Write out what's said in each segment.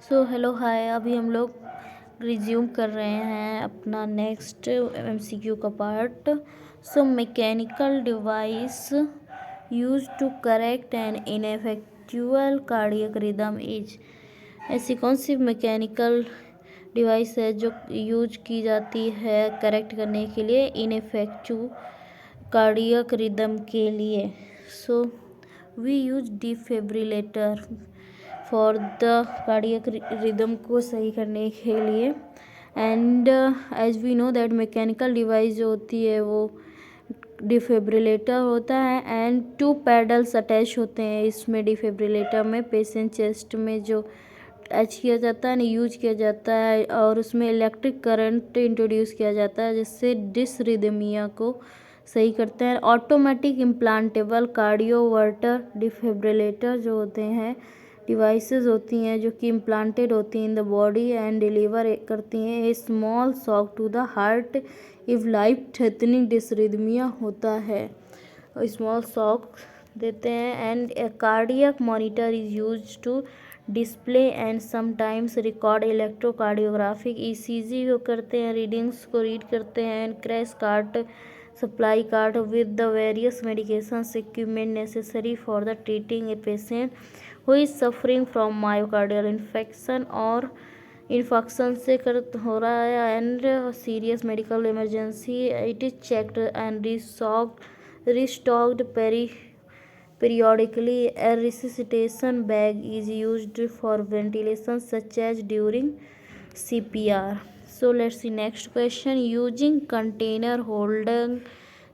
So hello hi, अभी हम लोग रिज्यूम कर रहे हैं अपना नेक्स्ट एमसीक्यू का part. So mechanical device use to correct an ineffectual cardiac rhythm is. ऐसी कौन सी मैकेनिकल डिवाइस है जो यूज की जाती है करेक्ट करने के लिए इनफेक्चु कार्डियक रिदम के लिए। So we use defibrillator for the cardiac rhythm को सही करने के लिए। And as we know that mechanical device जो होती है वो डिफिब्रिलेटर होता है एंड 2 पैडल्स अटैच होते हैं इसमें। डिफिब्रिलेटर में पेशेंट चेस्ट में जो अटैच किया जाता है ना, यूज किया जाता है, और उसमें इलेक्ट्रिक करंट इंट्रोड्यूस किया जाता है जिससे डिसरिदमिया को सही करते हैं। ऑटोमेटिक इम्प्लांटेबल कार्डियोवर्टर डिफिब्रिलेटर जो होते हैं डिवाइसेस होती हैं जो कि इम्प्लांटेड होती हैं in the body and deliver करती हैं a small shock to the heart if life threatening dysrhythmia होता है, स्मॉल शॉक देते हैं। And a cardiac monitor is use to display and sometimes record electrocardiographic ECG को करते हैं, रीडिंग्स को रीड करते हैं। And crash cart supply cart with the various medications equipment necessary for the treating a patient who is suffering from myocardial infarction और infection से कर हो रहा है and serious medical emergency. It is checked and restocked periodically. A resuscitation bag is used for ventilation such as during CPR. So let's see next question. Using container holding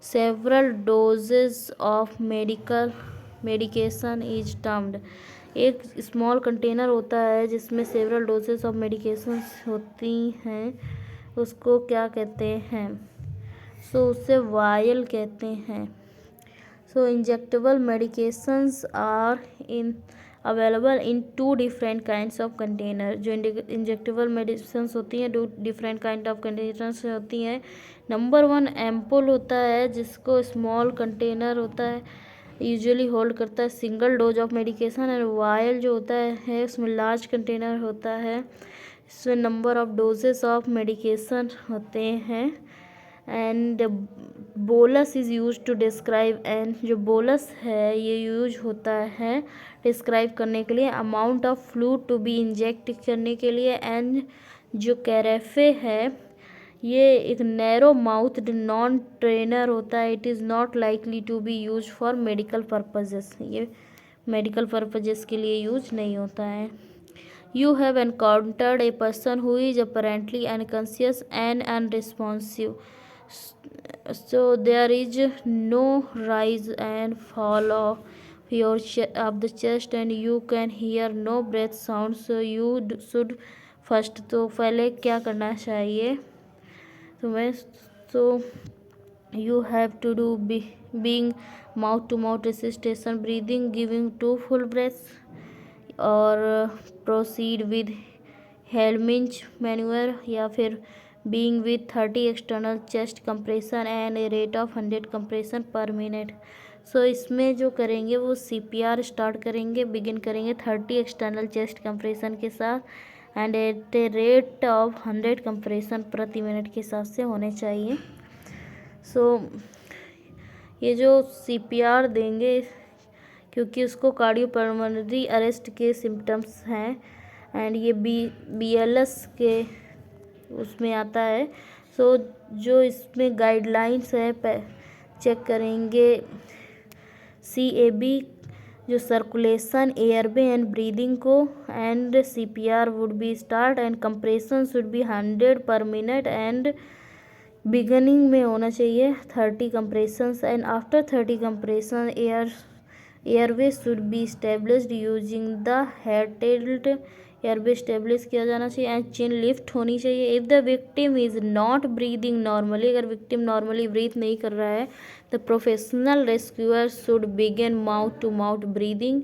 several doses of medication is termed। एक small container होता है जिसमें several doses of medications होती हैं, उसको क्या कहते हैं? सो उसे वायल कहते हैं। So injectable medications are in available in 2 different kinds of container. जो इंजेक्टेबल मेडिसिन्स होती हैं 2 डिफरेंट काइंड ऑफ कंटेनर्स होती हैं। नंबर 1 एम्पोल होता है जिसको स्मॉल कंटेनर होता है, यूजुअली होल्ड करता है single dose of medication. And vial जो होता है उसमें लार्ज कंटेनर होता है, इसमें number of doses of medication होते हैं। And bolus is use to describe, and जो बोलस है ये यूज होता है डिस्क्राइब करने के लिए, amount of fluid to be inject करने के लिए। एंड जो कैरेफे है ये एक नैरो माउथड नॉन ट्रेनर होता है, it is not likely to be use for medical purposes, ये मेडिकल पर्पजेस के लिए यूज नहीं होता है। You have encountered a person who is apparently unconscious and unresponsive, so there is no rise and fall of the chest and you can hear no breath sound, so you should first। तो पहले क्या करना चाहिए तुम्हें? so you have to do being mouth to mouth resuscitation breathing, giving 2 full breaths, और proceed with हेलमिंच manoeuvre, या फिर being with 30 external chest compression and a rate of 100 compression per minute. So इसमें जो करेंगे वो CPR स्टार्ट करेंगे, begin करेंगे 30 एक्सटर्नल चेस्ट कंप्रेशन के साथ and at a rate of 100 compression प्रति मिनट के हिसाब से होने चाहिए। सो ये जो CPR देंगे क्योंकि उसको कार्डियोपल्मोनरी अरेस्ट के सिम्टम्स हैं एंड ये BLS के उसमें आता है। सो जो इसमें गाइडलाइंस है चेक करेंगे CAB जो सर्कुलेशन एयरवे एंड ब्रीदिंग को, and CPR would be start and compression should be 100 पर मिनट एंड बिगनिंग में होना चाहिए 30 compressions and after 30 compression airway should be established using the head tilt, airway establish किया जाना चाहिए and chin lift होनी चाहिए। If the victim is not breathing normally, अगर विक्टिम नॉर्मली ब्रीथ नहीं कर रहा है the professional rescuer should begin mouth to mouth breathing.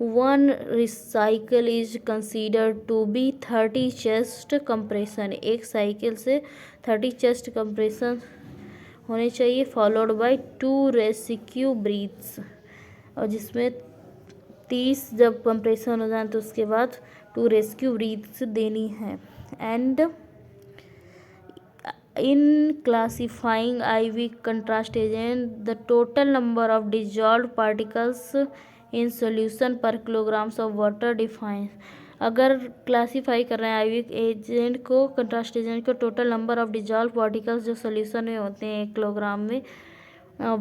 1 cycle is considered to be 30 chest compression, एक साइकिल से 30 चेस्ट कंप्रेशन होने चाहिए, फॉलोड बाय 2 रेस्क्यू ब्रीथ्स, और जिसमें 30 जब कंप्रेशन हो जाए तो उसके बाद टू रेस्क्यू ब्रीथ्स देनी है। And in classifying IV contrast agent, the total number of dissolved particles in solution per kilograms of water defines। अगर क्लासीफाई कर रहे हैं आईवी एजेंट को, कंट्रास्ट एजेंट को, total number of dissolve particles जो solution में होते हैं 1 किलोग्राम में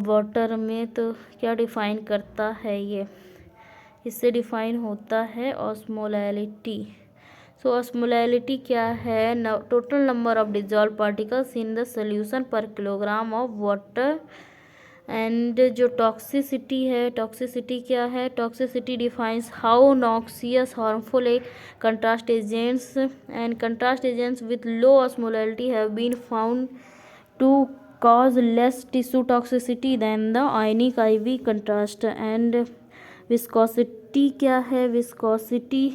वाटर में, तो क्या डिफाइन करता है ये? इससे डिफाइन होता है ऑस्मोलैलिटी। सो ऑस्मोलैलिटी क्या है? Total number of dissolve particles in the solution per kilogram of water. And जो टॉक्सिसिटी है, टॉक्सिसिटी क्या है? Toxicity defines how noxious harmful a contrast agents and contrast agents with low osmolality have been found to cause less tissue toxicity than the ionic IV contrast। And viscosity क्या है? Viscosity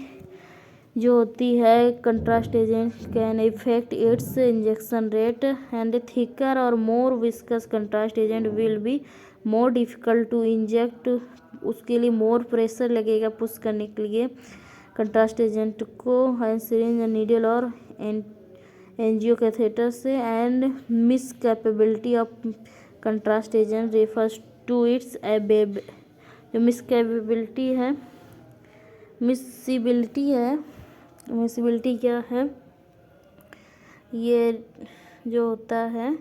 जो होती है contrast agent can effect its injection rate and thicker और more viscous contrast agent will be more difficult to inject. उसके लिए more pressure लगेगा push करने के लिए कंट्रास्ट एजेंट को सिरिंज नीडल और एंजियो कैथेटर से। And miss capability of contrast agent refers to its एबेब। जो मिसबिलिटी क्या है? ये जो होता है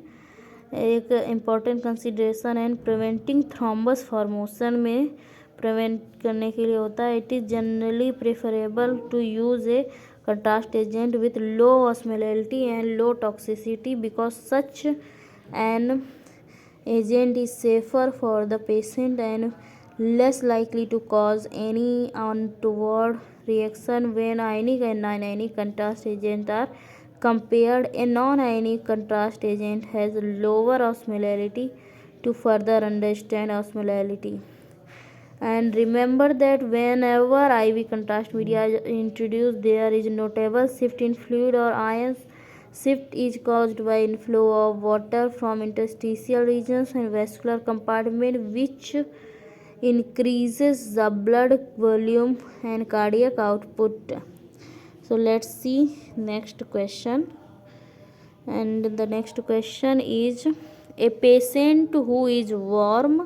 एक important consideration and preventing thrombus formation में प्रिवेंट करने के लिए होता है। It is generally preferable to use a contrast agent with low osmolality and low toxicity because such an agent is safer for the patient and less likely to cause any untoward reaction when ionic and non-ionic contrast agents are compared. A non-ionic contrast agent has lower osmolarity. To further understand osmolarity, and remember that whenever IV contrast media is introduced, there is notable shift in fluid or ions. Shift is caused by inflow of water from interstitial regions and vascular compartment, which increases the blood volume and cardiac output. So let's see next question. And the next question is, a patient who is warm,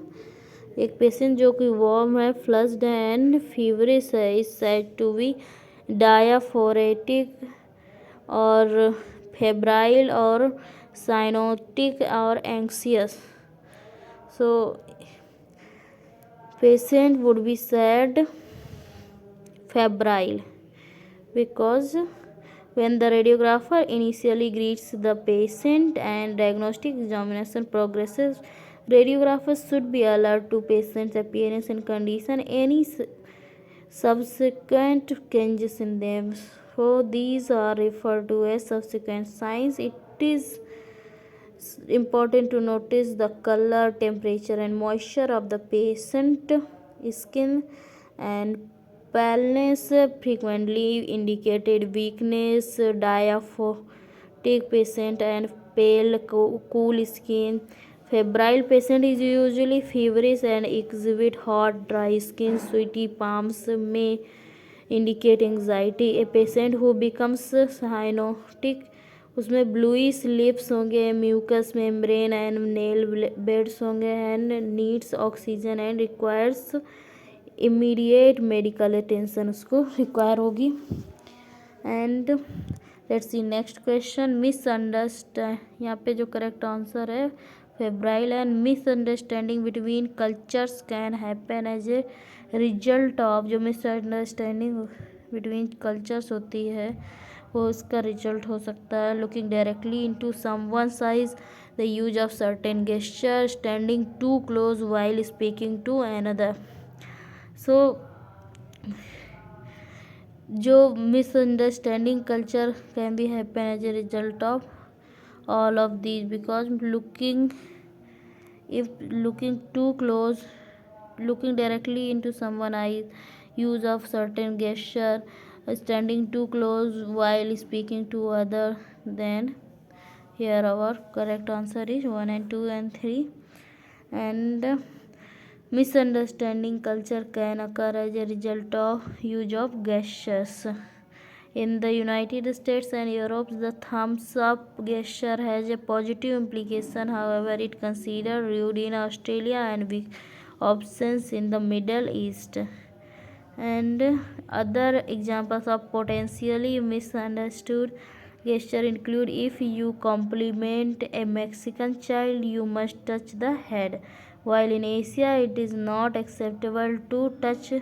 एक patient जो कि warm है, flushed and feverish है, is said to be डायाफोरेटिक और febrile और cyanotic और anxious. So patient would be said febrile because when the radiographer initially greets the patient and diagnostic examination progresses, radiographers should be alert to patient's appearance and condition, any subsequent changes in them. So these are referred to as subsequent signs. It is important to notice the color, temperature and moisture of the patient skin, and paleness frequently indicated weakness, diaphoretic patient and pale cool skin. Febrile patient is usually feverish and exhibit hot dry skin. Sweaty palms may indicate anxiety. A patient who becomes cyanotic, उसमें bluish lips होंगे, mucous membrane and nail beds होंगे, and needs oxygen and requires immediate medical attention उसको require होगी। And let's see next question. Misunderstand, यहाँ पे जो correct answer है febrile. And misunderstanding between cultures can happen as a result of, जो misunderstanding between cultures होती है वो उसका रिजल्ट हो सकता है looking directly into someone's eyes, the use of certain gesture, standing two close while speaking to another. So जो misunderstanding culture can be happen as a result of all of these because looking too close, looking directly into someone's eyes, use of certain gesture, standing too close while speaking to other. Then here our correct answer is 1 and 2 and 3. And misunderstanding culture can occur as a result of use of gestures. In the United States and Europe, the thumbs up gesture has a positive implication. However, it considered rude in Australia and with options in the Middle East. And other examples of potentially misunderstood gesture include: if you compliment a Mexican child, you must touch the head. While in Asia, it is not acceptable to touch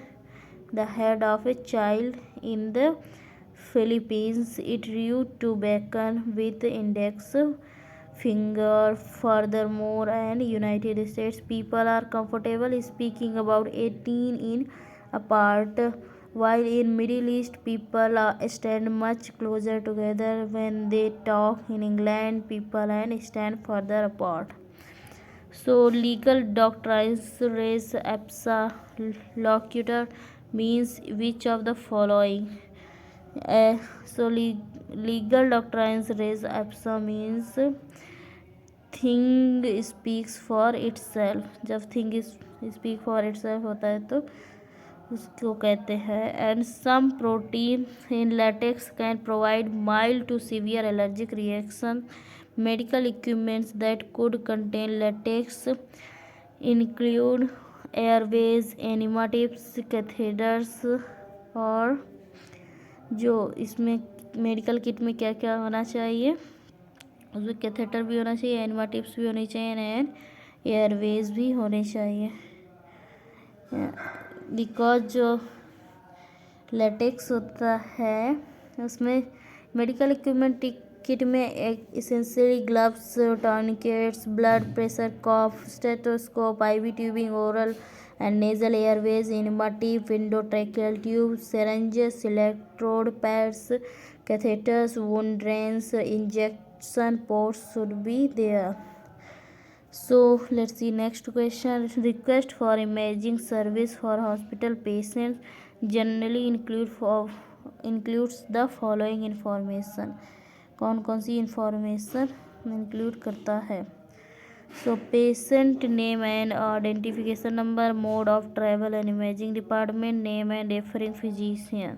the head of a child. In the Philippines, it rude to beckon with the index finger. Furthermore, and United States, people are comfortable speaking about 18 in apart, while in Middle East, people stand much closer together when they talk. In England, people and stand further apart. So, legal doctrines raise ipsa loquitur means which of the following? Legal doctrines raise ipsa means thing speaks for itself. जब thing speak for itself होता है तो उसको कहते हैं. And some protein in latex can provide mild to severe allergic reaction. Medical equipments that could contain latex include airways, enema tips, catheters. और जो इसमें मेडिकल किट में क्या क्या होना चाहिए, उसमें कैथेटर भी होना चाहिए, एनिमा टिप्स भी होनी चाहिए एंड एयरवेज भी होने चाहिए. बिकॉज जो लेटेक्स होता है उसमें मेडिकल इक्विपमेंट किट में essentially gloves, tourniquets, blood pressure cuff, stethoscope, IV tubing, oral and nasal airways, enema tip, endotracheal tubes, syringes, electrode pads, catheters, wound drains, injection ports should be there. So let's see next question. Request for imaging service for hospital patients generally includes the following information. कौन कौन सी information include करता है? So patient name and identification number, mode of travel and imaging department, name and referring physician.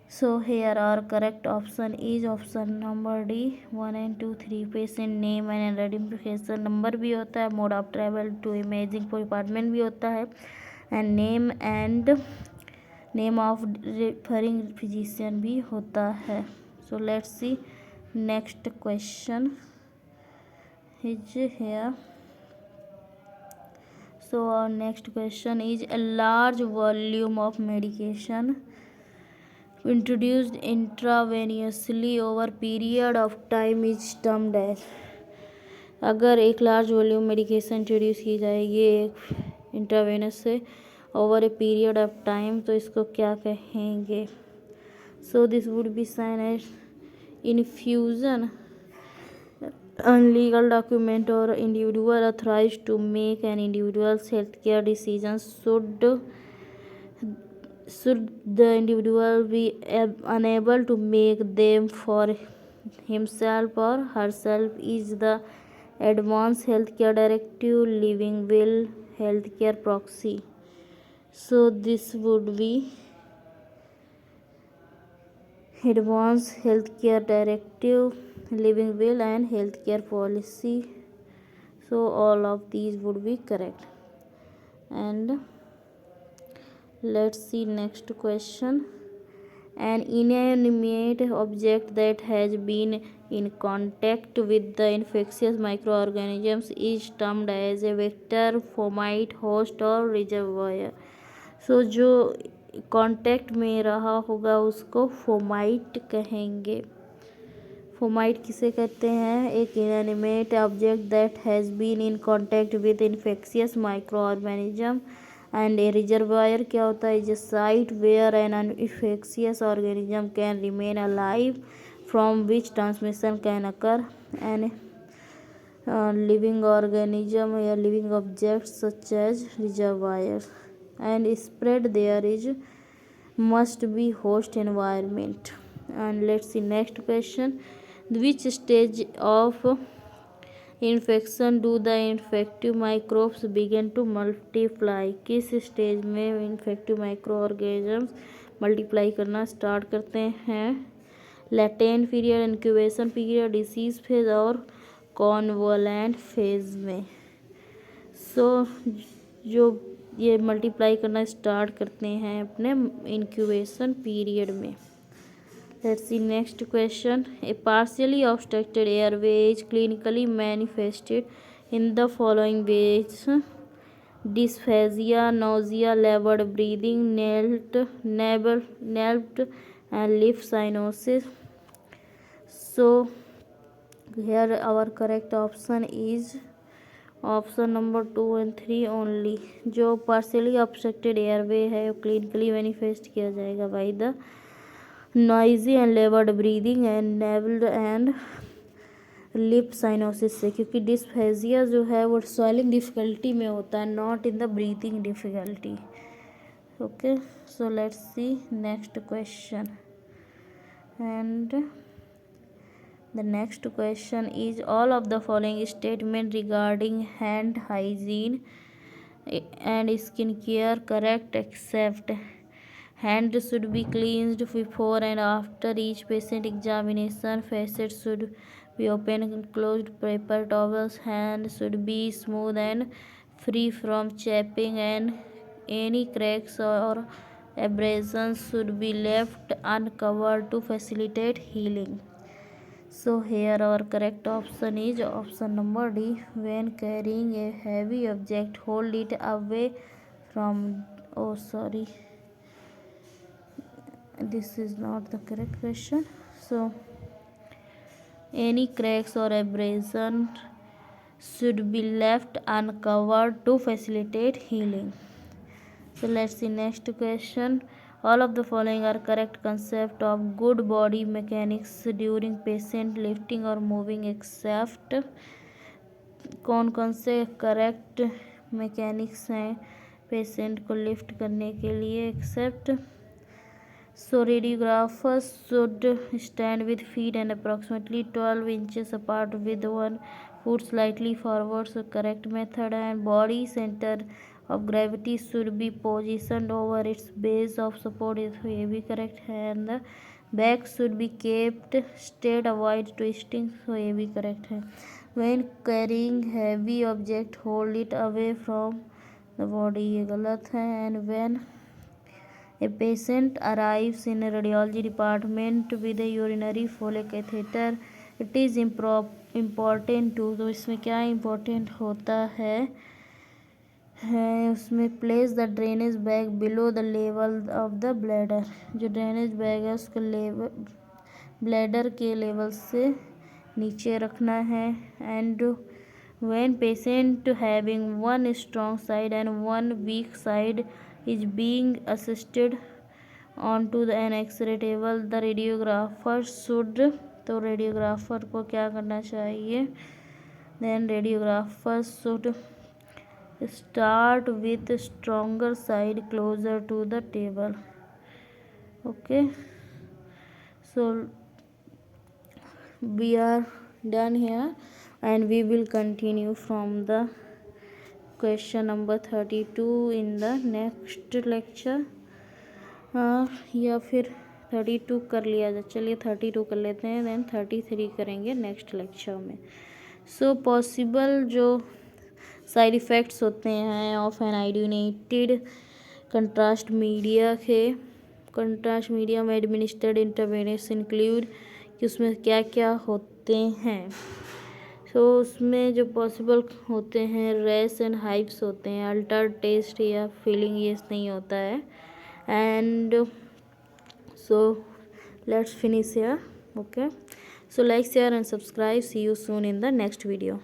So here are correct option is option number D 1 and 2 3. Patient name and identification number भी होता है, mode of travel to imaging department भी होता है, and name of referring physician भी होता है. So let's see next question is here. So our next question is: a large volume of medication introduced intravenously over period of time is termed as. अगर एक large volume medication introduce की जाएगी एक intravenous से over a period of time तो इसको क्या कहेंगे? So this would be sign as infusion. Legal document or individual authorized to make an individual's healthcare decisions. Should the individual be unable to make them for himself or herself is the Advanced Healthcare Directive, Living Will, Healthcare Proxy. So this would be Advanced Healthcare Directive, Living Will and Healthcare Policy. So all of these would be correct. And let's see next question. An inanimate object that has been in contact with the infectious microorganisms is termed as a vector, fomite, host or reservoir. So जो contact में रहा होगा उसको fomite कहेंगे. Fomite किसे कहते हैं? एक inanimate object that has been in contact with infectious micro organism. And a reservoir क्या होता है? Is a site where an infectious organism can remain alive from which transmission can occur. And living organism या living objects such as reservoir and spread there is must be host environment. And let's see next question. Which stage of infection do the infective microbes begin to multiply? किस stage में infective microorganisms multiply करना start करते हैं। Latent period, incubation period, disease phase और कॉन्वोलेंट phase में। सो जो ये multiply करना स्टार्ट करते हैं अपने इंक्यूबेशन पीरियड में। Let's see next question. A partially obstructed airway is clinically manifested in the following veg: dysphagia, nausea, labored breathing, napped and lip cyanosis. So here our correct option is option number 2 and 3 only. जो partially obstructed airway है वो clinically manifest किया जाएगा by the noisy and laboured breathing and नेवल्ड and lip cyanosis से, क्योंकि dysphagia जो है वो स्वेलिंग डिफिकल्टी में होता है, not in the breathing difficulty. Okay, so let's see next question. And the next question is: all of the following statement regarding hand hygiene and skin care correct except hand should be cleansed before and after each patient examination, facets should be open and closed, paper towels, hand should be smooth and free from chapping, and any cracks or abrasions should be left uncovered to facilitate healing. So here our correct option is option number D. When carrying a heavy object, hold it away from, oh sorry, this is not the correct question. So any cracks or abrasion should be left uncovered to facilitate healing. So let's see next question. All of the following are correct concept of good body mechanics during patient lifting or moving except कौन कौन से correct mechanics हैं patient को lift करने के लिए except. So radiographers should stand with feet and approximately 12 inches apart with one foot slightly forward, so correct method। and body center of gravity should be positioned over its base of support, is ये भी correct है। and the back should be kept straight, avoid twisting, so ये भी correct है। when carrying heavy object, hold it away from the body, ये गलत है। and when a patient arrives in a radiology department with a urinary follic catheter, it is important to, तो इसमें क्या important होता है उसमें place the drainage bag below the level of the bladder, जो ड्रेनेज बैग है उसको level bladder के लेवल से नीचे रखना है। And when patient having one strong side and one weak side is being assisted on to the an x-ray table, the radiographer should, तो radiographer को क्या करना चाहिए, then radiographer should start with stronger side closer to the table. Okay, so we are done here and we will continue from the question number 32 in the next lecture। या फिर 32 कर लिया जाए, चलिए 32 कर लेते हैं, देन 33 करेंगे नेक्स्ट लेक्चर में। सो पॉसिबल जो साइड इफ़ेक्ट्स होते हैं of an iodinated contrast media के, कंट्रास्ट मीडिया में एडमिनिस्टर्ड इंटरवेंस इंक्लूड, कि उसमें क्या क्या होते हैं। सो उसमें जो पॉसिबल होते हैं रैश एंड हाइव्स होते हैं, अल्टर टेस्ट या फीलिंग ये नहीं होता है। And so let's finish here. Okay, so like share and subscribe, see you soon in the next video.